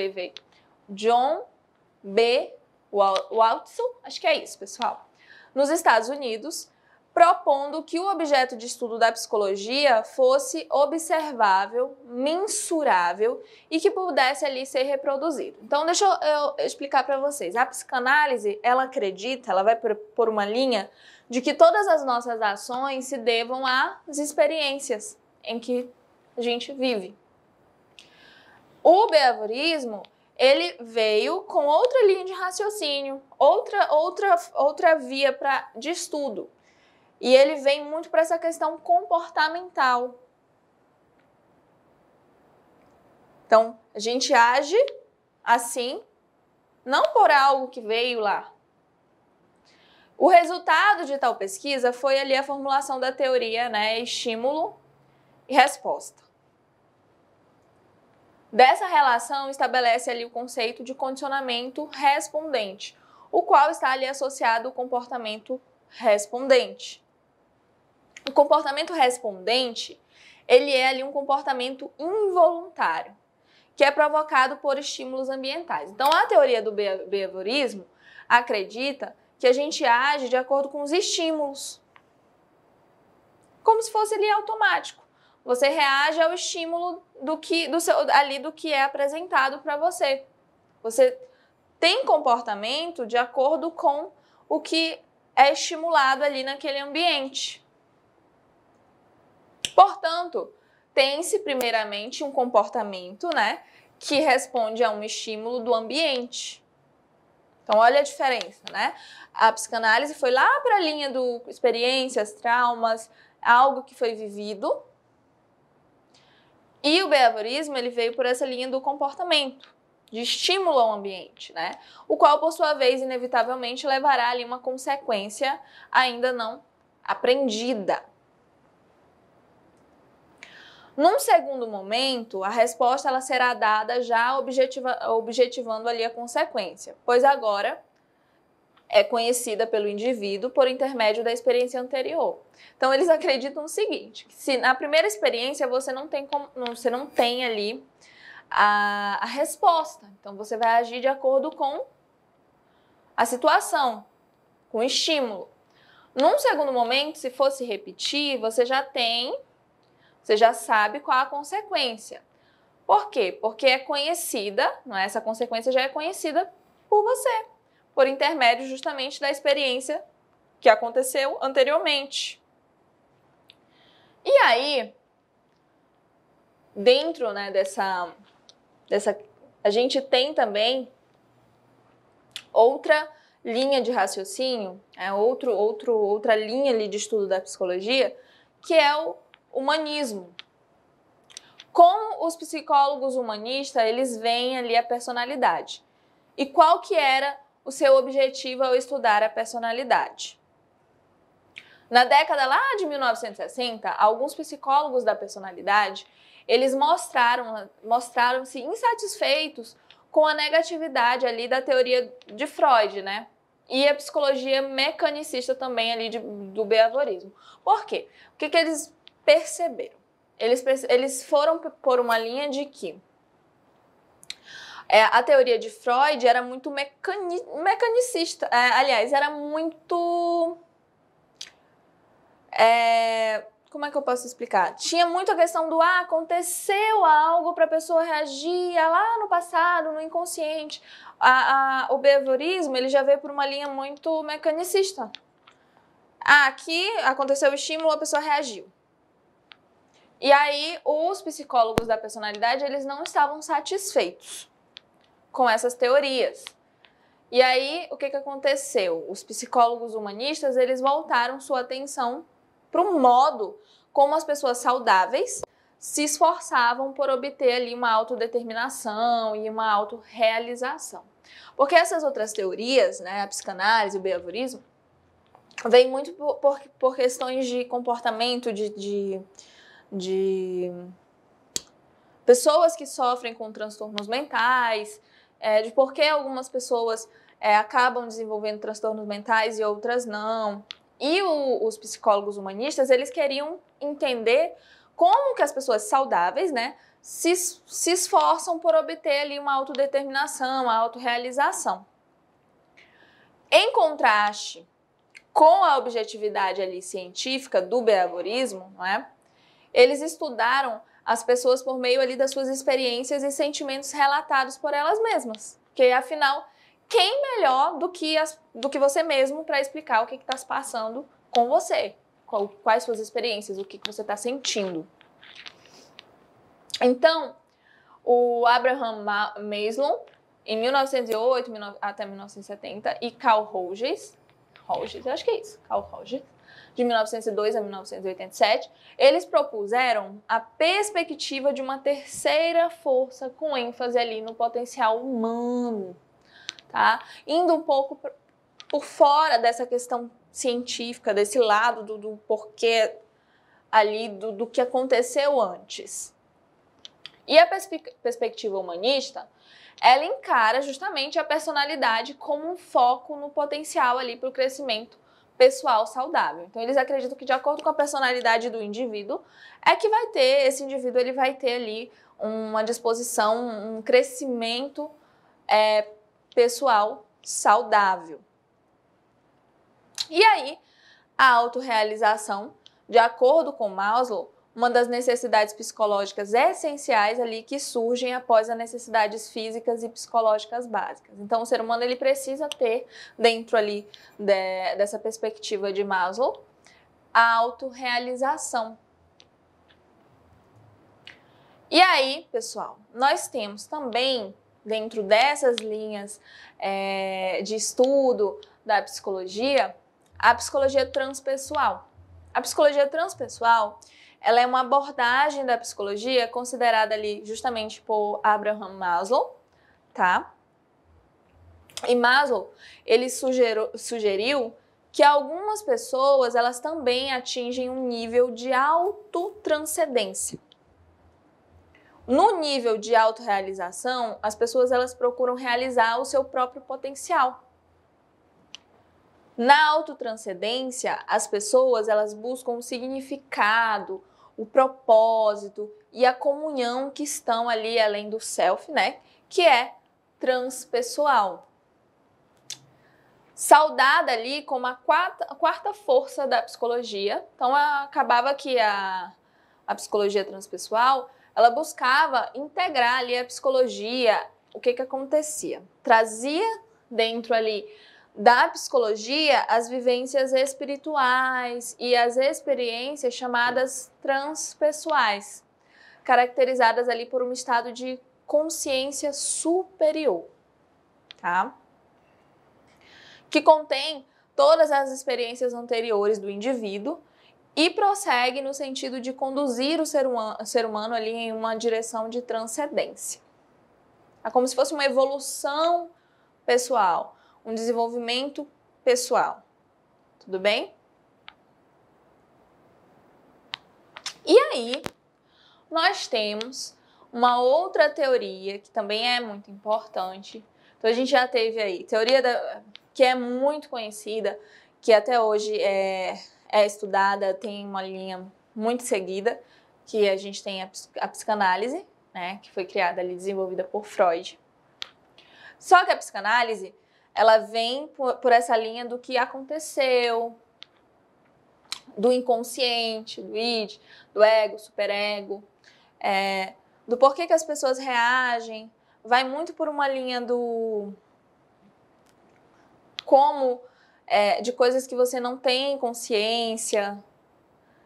B. Watson, acho que é isso, pessoal, nos Estados Unidos, propondo que o objeto de estudo da psicologia fosse observável, mensurável e que pudesse ali ser reproduzido. Então, deixa eu explicar para vocês. A psicanálise, ela acredita, ela vai por uma linha de que todas as nossas ações se devam às experiências em que a gente vive. O behaviorismo, ele veio com outra linha de raciocínio, outra via de estudo. E ele vem muito para essa questão comportamental. Então, a gente age assim, não por algo que veio lá. O resultado de tal pesquisa foi ali a formulação da teoria, né, estímulo e resposta. Dessa relação estabelece ali o conceito de condicionamento respondente, o qual está ali associado ao comportamento respondente. O comportamento respondente, ele é ali um comportamento involuntário, que é provocado por estímulos ambientais. Então, a teoria do behaviorismo acredita que a gente age de acordo com os estímulos, como se fosse ali automático. Você reage ao estímulo do que é apresentado para você. Você tem comportamento de acordo com o que é estimulado ali naquele ambiente. Portanto, tem-se primeiramente um comportamento, né, que responde a um estímulo do ambiente. Então, olha a diferença, né? A psicanálise foi lá para a linha do experiências, traumas, algo que foi vivido. E o behaviorismo, ele veio por essa linha do comportamento, de estímulo ao ambiente, né? O qual, por sua vez, inevitavelmente levará ali uma consequência ainda não aprendida. Num segundo momento, a resposta ela será dada já objetivando ali a consequência, pois agora é conhecida pelo indivíduo por intermédio da experiência anterior. Então, eles acreditam o seguinte, que se na primeira experiência você não tem ali a resposta, então você vai agir de acordo com a situação, com o estímulo. Num segundo momento, se fosse repetir, você já sabe qual a consequência. Por quê? Porque é conhecida, não é? Essa consequência já é conhecida por você, por intermédio justamente da experiência que aconteceu anteriormente. E aí, dentro, né, a gente tem também outra linha de raciocínio, outra linha ali de estudo da psicologia, que é o humanismo. Como os psicólogos humanistas, eles veem ali a personalidade. E qual que era o seu objetivo ao estudar a personalidade? Na década lá de 1960, alguns psicólogos da personalidade, eles mostraram-se insatisfeitos com a negatividade ali da teoria de Freud, né? E a psicologia mecanicista também ali do behaviorismo. Por quê? O que eles perceberam? Eles foram por uma linha de que a teoria de Freud era muito mecanicista, aliás, era muito... como é que eu posso explicar? Tinha muito a questão do aconteceu algo para a pessoa reagir lá no passado, no inconsciente. O behaviorismo, ele já veio por uma linha muito mecanicista. Aqui aconteceu o estímulo, a pessoa reagiu. E aí, os psicólogos da personalidade, eles não estavam satisfeitos com essas teorias. E aí, o que aconteceu? Os psicólogos humanistas, eles voltaram sua atenção para o modo como as pessoas saudáveis se esforçavam por obter ali uma autodeterminação e uma autorrealização. Porque essas outras teorias, né, a psicanálise, o behaviorismo, vem muito por questões de comportamento, de pessoas que sofrem com transtornos mentais, de por que algumas pessoas acabam desenvolvendo transtornos mentais e outras não. E os psicólogos humanistas, eles queriam entender como que as pessoas saudáveis, né, se esforçam por obter ali uma autodeterminação, uma autorrealização. Em contraste com a objetividade ali científica do behaviorismo, não é? Eles estudaram as pessoas por meio ali das suas experiências e sentimentos relatados por elas mesmas. Porque, afinal, quem melhor do que você mesmo para explicar o que está se passando com você? Quais suas experiências, o que você está sentindo. Então, o Abraham Maslow, em 1908 até 1970, e Carl Rogers, eu acho que é isso, Carl Rogers, de 1902 a 1987, eles propuseram a perspectiva de uma terceira força com ênfase ali no potencial humano, tá? Indo um pouco por fora dessa questão científica, desse lado do porquê ali, do que aconteceu antes. E a perspectiva humanista, ela encara justamente a personalidade como um foco no potencial ali para o crescimento pessoal saudável. Então, eles acreditam que, de acordo com a personalidade do indivíduo, esse indivíduo ele vai ter ali uma disposição, um crescimento pessoal saudável. E aí, a autorrealização, de acordo com Maslow, uma das necessidades psicológicas essenciais ali que surgem após as necessidades físicas e psicológicas básicas. Então, o ser humano ele precisa ter, dentro ali dessa perspectiva de Maslow, a autorrealização. E aí, pessoal, nós temos também, dentro dessas linhas de estudo da psicologia, a psicologia transpessoal. A psicologia transpessoal, ela é uma abordagem da psicologia considerada ali justamente por Abraham Maslow, tá? E Maslow, ele sugeriu que algumas pessoas, elas também atingem um nível de autotranscendência. No nível de autorrealização, as pessoas, elas procuram realizar o seu próprio potencial. Na autotranscendência, as pessoas, elas buscam o significado, o propósito e a comunhão que estão ali além do self, né? Que é transpessoal. Saudada ali como a quarta força da psicologia. Então, acabava que a psicologia transpessoal, ela buscava integrar ali a psicologia. O que acontecia? Trazia dentro ali da psicologia as vivências espirituais e as experiências chamadas transpessoais, caracterizadas ali por um estado de consciência superior, tá? Que contém todas as experiências anteriores do indivíduo e prossegue no sentido de conduzir o ser humano ali em uma direção de transcendência. É como se fosse uma evolução pessoal, um desenvolvimento pessoal. Tudo bem? E aí, nós temos uma outra teoria que também é muito importante. Então, a gente já teve aí que é muito conhecida, que até hoje é estudada, tem uma linha muito seguida, que a gente tem a psicanálise, né, que foi criada ali, desenvolvida por Freud. Só que a psicanálise, ela vem por essa linha do que aconteceu, do inconsciente, do id, do ego, superego, do porquê que as pessoas reagem, vai muito por uma linha do como, de coisas que você não tem consciência.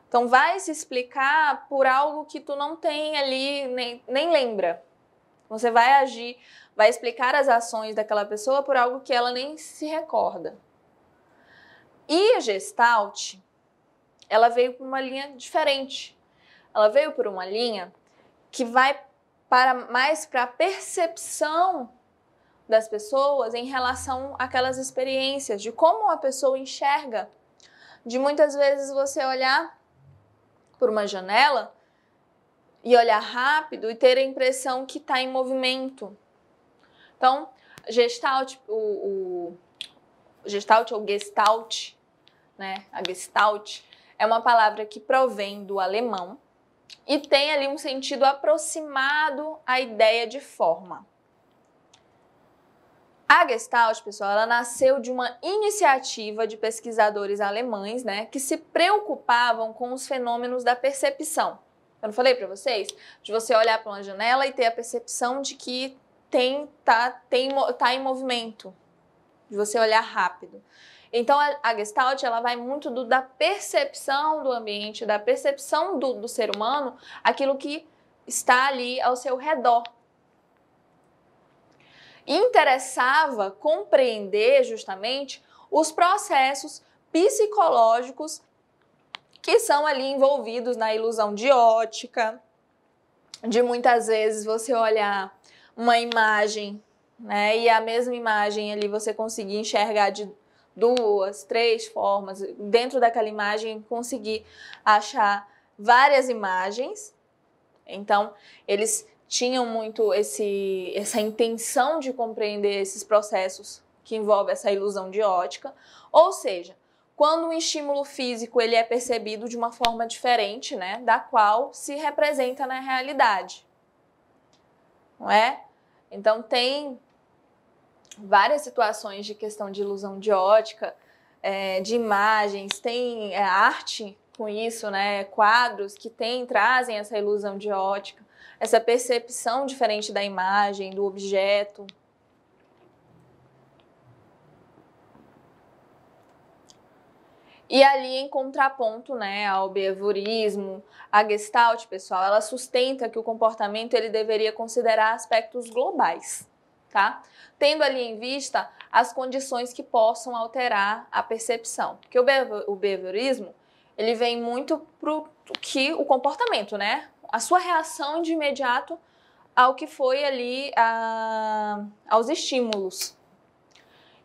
Então vai se explicar por algo que tu não tem ali, nem lembra. Você vai agir, vai explicar as ações daquela pessoa por algo que ela nem se recorda. E a Gestalt, ela veio por uma linha diferente. Ela veio por uma linha que vai mais para a percepção das pessoas em relação àquelas experiências, de como a pessoa enxerga. De muitas vezes você olhar por uma janela e olhar rápido e ter a impressão que está em movimento. Então, Gestalt, o Gestalt ou Gestalt, né? A Gestalt é uma palavra que provém do alemão e tem ali um sentido aproximado à ideia de forma. A Gestalt, pessoal, ela nasceu de uma iniciativa de pesquisadores alemães, né, que se preocupavam com os fenômenos da percepção. Eu não falei para vocês? De você olhar para uma janela e ter a percepção de que tá em movimento, de você olhar rápido. Então, a Gestalt, ela vai muito da percepção do ambiente, da percepção do ser humano, aquilo que está ali ao seu redor. E interessava compreender justamente os processos psicológicos que são ali envolvidos na ilusão de ótica, de muitas vezes você olhar uma imagem, né, e a mesma imagem ali você conseguir enxergar de 2, 3 formas, dentro daquela imagem conseguir achar várias imagens. Então, eles tinham muito essa intenção de compreender esses processos que envolvem essa ilusão de ótica, ou seja, quando um estímulo físico ele é percebido de uma forma diferente, né, da qual se representa na realidade, não é? Então tem várias situações de questão de ilusão de ótica, de imagens, tem arte com isso, né, quadros que trazem essa ilusão de ótica, essa percepção diferente da imagem, do objeto. E ali em contraponto, né, ao behaviorismo, a Gestalt, pessoal, ela sustenta que o comportamento ele deveria considerar aspectos globais, tá? Tendo ali em vista as condições que possam alterar a percepção. Porque o behaviorismo, ele vem muito pro que o comportamento, né? A sua reação de imediato ao que foi ali aos estímulos.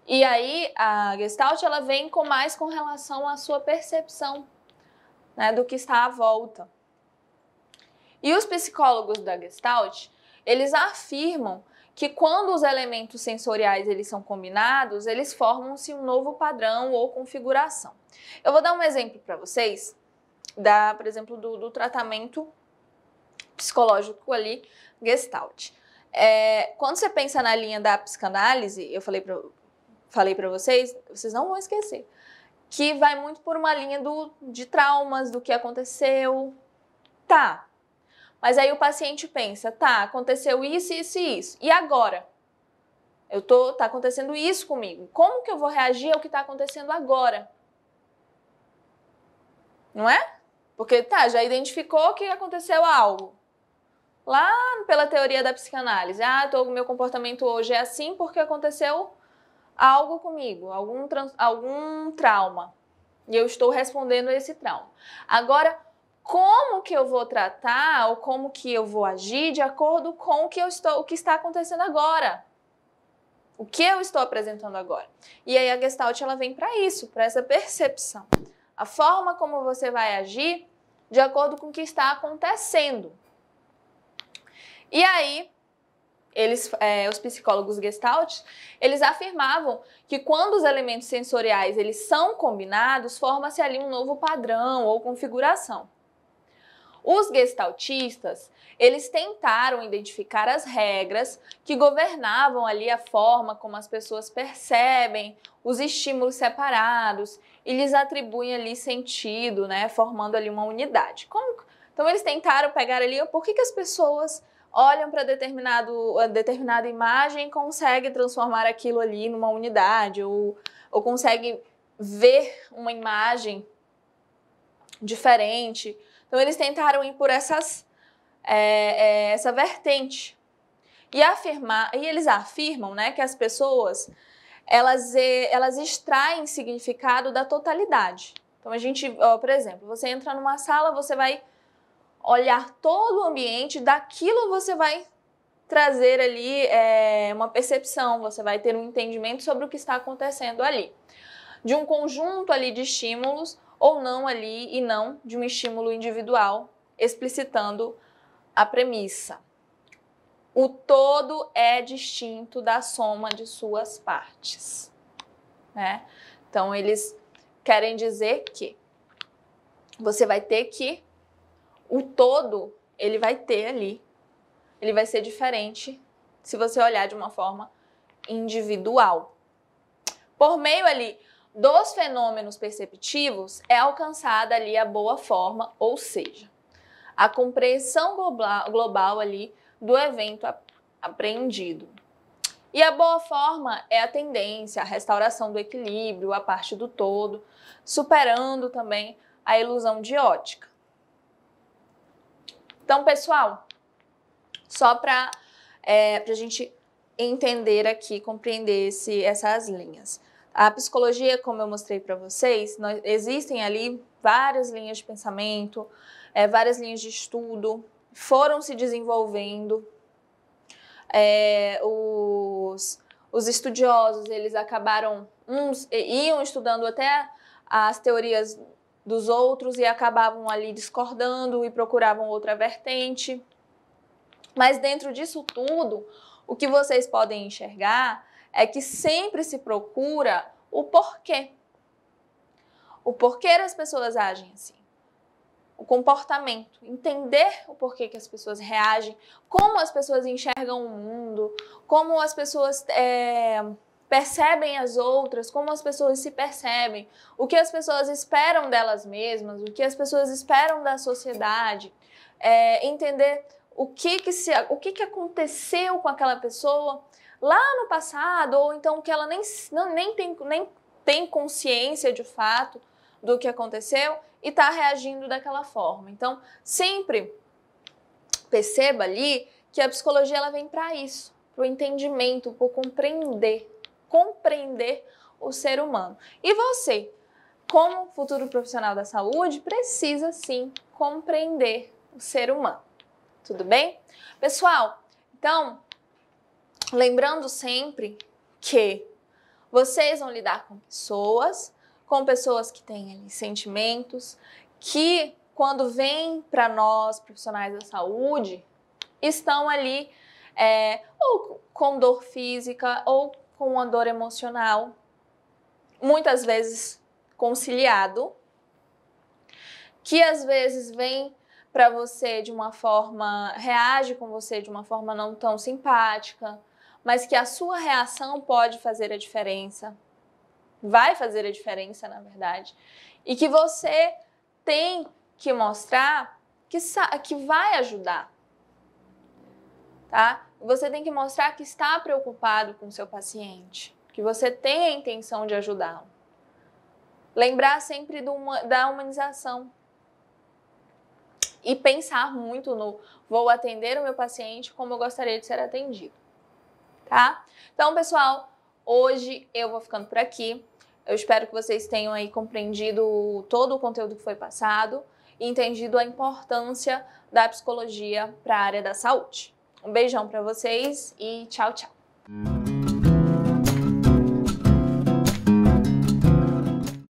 E aí a Gestalt ela vem mais com relação à sua percepção, né, do que está à volta. E os psicólogos da Gestalt, eles afirmam que quando os elementos sensoriais eles são combinados, eles formam-se um novo padrão ou configuração. Eu vou dar um exemplo para vocês, por exemplo, do tratamento psicológico ali, Gestalt. Quando você pensa na linha da psicanálise, eu falei para vocês não vão esquecer, que vai muito por uma linha de traumas, do que aconteceu. Tá, mas aí o paciente pensa, tá, aconteceu isso, isso e isso. E agora? Tá acontecendo isso comigo. Como que eu vou reagir ao que está acontecendo agora? Não é? Porque já identificou que aconteceu algo. Lá pela teoria da psicanálise, meu comportamento hoje é assim porque aconteceu algo comigo, algum trauma. E eu estou respondendo a esse trauma. Agora, como que eu vou tratar ou como que eu vou agir de acordo com o que está acontecendo agora? O que eu estou apresentando agora? E aí a Gestalt ela vem para isso, para essa percepção. A forma como você vai agir de acordo com o que está acontecendo. E aí, os psicólogos Gestalt, eles afirmavam que quando os elementos sensoriais eles são combinados, forma-se ali um novo padrão ou configuração. Os gestaltistas, eles tentaram identificar as regras que governavam ali a forma como as pessoas percebem os estímulos separados e lhes atribuem ali sentido, né, formando ali uma unidade. Então eles tentaram pegar ali por que as pessoas olham para determinada imagem e conseguem transformar aquilo ali numa unidade ou conseguem ver uma imagem diferente. Então, eles tentaram ir por essa vertente. E eles afirmam, né, que as pessoas, elas extraem significado da totalidade. Então, por exemplo, você entra numa sala, você vai olhar todo o ambiente, daquilo você vai trazer ali uma percepção, você vai ter um entendimento sobre o que está acontecendo ali. De um conjunto ali de estímulos, ou não ali, e não de um estímulo individual, explicitando a premissa. O todo é distinto da soma de suas partes, né? Então, eles querem dizer que você vai ter que, o todo, ele vai ter ali, ele vai ser diferente se você olhar de uma forma individual. Por meio ali dos fenômenos perceptivos, é alcançada ali a boa forma, ou seja, a compreensão global ali do evento apreendido. E a boa forma é a tendência, a restauração do equilíbrio, a parte do todo, superando também a ilusão de ótica. Então, pessoal, só para a gente entender aqui, compreender essas linhas. A psicologia, como eu mostrei para vocês, existem ali várias linhas de pensamento, várias linhas de estudo, foram se desenvolvendo. Os estudiosos, eles acabaram, uns iam estudando até as teorias dos outros e acabavam ali discordando e procuravam outra vertente. Mas dentro disso tudo, o que vocês podem enxergar é que sempre se procura o porquê. O porquê as pessoas agem assim. O comportamento, entender o porquê que as pessoas reagem, como as pessoas enxergam o mundo, como as pessoas percebem as outras, como as pessoas se percebem, o que as pessoas esperam delas mesmas, o que as pessoas esperam da sociedade, entender o que aconteceu com aquela pessoa lá no passado, ou então que ela nem tem consciência de fato do que aconteceu e está reagindo daquela forma. Então, sempre perceba ali que a psicologia ela vem para isso, para o entendimento, para compreender o ser humano. E você, como futuro profissional da saúde, precisa sim compreender o ser humano. Tudo bem? Pessoal, então, lembrando sempre que vocês vão lidar com pessoas que têm ali sentimentos, que quando vêm para nós, profissionais da saúde, estão ali ou com dor física ou com uma dor emocional, muitas vezes conciliado, que às vezes vem para você de uma forma, reage com você de uma forma não tão simpática, mas que a sua reação pode fazer a diferença, vai fazer a diferença, na verdade, e que você tem que mostrar que vai ajudar, tá? Você tem que mostrar que está preocupado com o seu paciente, que você tem a intenção de ajudá-lo. Lembrar sempre da humanização. E pensar muito no vou atender o meu paciente como eu gostaria de ser atendido, tá? Então, pessoal, hoje eu vou ficando por aqui. Eu espero que vocês tenham aí compreendido todo o conteúdo que foi passado e entendido a importância da psicologia para a área da saúde. Um beijão para vocês e tchau, tchau!